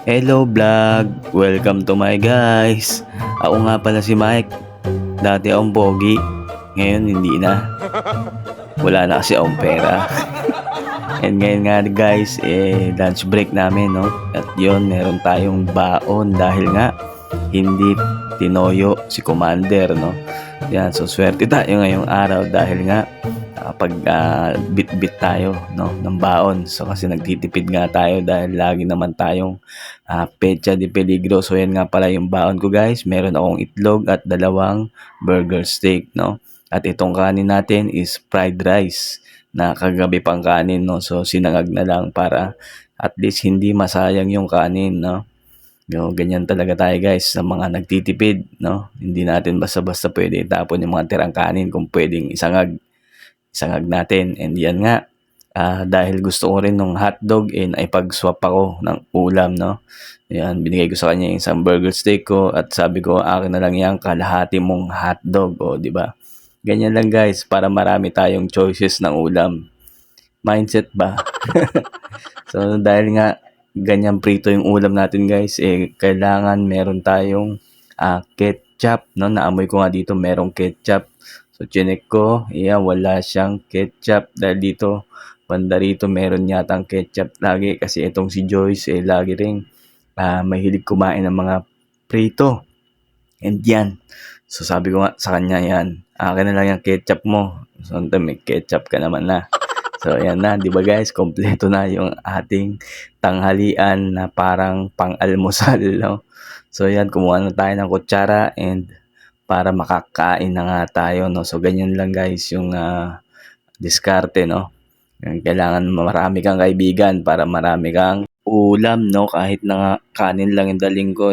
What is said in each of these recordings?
Hello vlog! Welcome to my guys! Ako nga pala si Mike. Dati akong pogi. Ngayon hindi na. Wala na kasi akong pera. And ngayon nga guys, lunch break namin, no? At yun, meron tayong baon dahil nga hindi tinoyo si Commander, no? Yan, so swerte tayo ngayong araw dahil nga pag bit-bit tayo, no, ng baon. So kasi nagtitipid nga tayo dahil lagi naman tayong pecha de peligro. So yan nga pala yung baon ko guys. Meron akong itlog at dalawang burger steak, no? At itong kanin natin is fried rice na kagabi pang kanin, no? So sinangag na lang para at least hindi masayang yung kanin, no? Ganyan talaga tayo guys sa mga nagtitipid, no? Hindi natin basta-basta pwede itapon yung mga tirang kanin kung pwedeng isangag natin. And yan nga, dahil gusto ko rin ng hotdog and ay pag-swap ako ng ulam, no? Yan, binigay ko sa kanya yung isang burger steak ko at sabi ko, akin na lang yan, kalahati mong hotdog, o di ba? Ganyan lang guys, para marami tayong choices ng ulam. Mindset ba? So dahil nga ganyan prito yung ulam natin guys, kailangan meron tayong ketchup, no? Naamoy ko nga dito merong ketchup. So chinek ko, wala siyang ketchup dahil dito banda rito meron yatang ketchup lagi kasi itong si Joyce lagi ring mahilig kumain ng mga prito. And yan. So sabi ko nga sa kanya yan, akin na lang yung ketchup mo. So may ketchup ka naman na. So ayan na, 'di ba guys? Kompleto na yung ating tanghalian na parang pang-almusal, no? So ayan, kumuha na tayo ng kutsara and para makakain na nga tayo, no? So ganyan lang guys yung diskarte, no? Kailangan marami kang kaibigan para marami kang ulam, no? Kahit na kanin lang yung daling ko,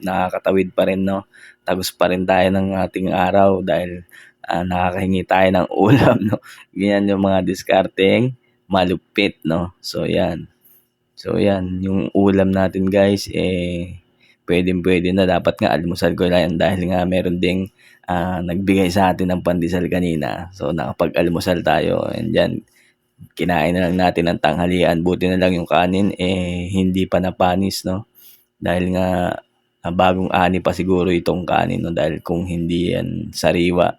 nakakatawid pa rin, no? Tagos pa rin tayo ng ating araw dahil nakakahingi tayo ng ulam, no? Ganyan yung mga diskarteng malupit, no? So yan. So yan, yung ulam natin guys, pwedeng-pwede na. Dapat nga almusal ko lang yan dahil nga meron ding nagbigay sa atin ng pandesal kanina. So nakapag-almusal tayo and yan, kinain na lang natin ng tanghalian. Buti na lang yung kanin hindi pa napanis, no? Dahil nga bagong ani pa siguro itong kanin, no? Dahil kung hindi yan sariwa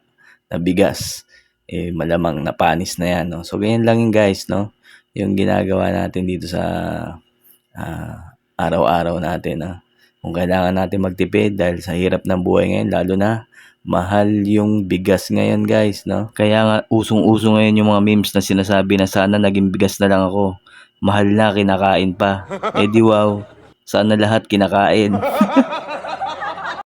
na bigas, malamang napanis na yan, no? So ganyan lang yung guys, no? Yung ginagawa natin dito sa araw-araw natin, no? Kung kailangan natin magtipid dahil sa hirap ng buhay ngayon, lalo na mahal yung bigas ngayon guys, no? Kaya nga usong-uso ngayon yung mga memes na sinasabi na sana naging bigas na lang ako. Mahal na, kinakain pa. Di wow, sana lahat kinakain.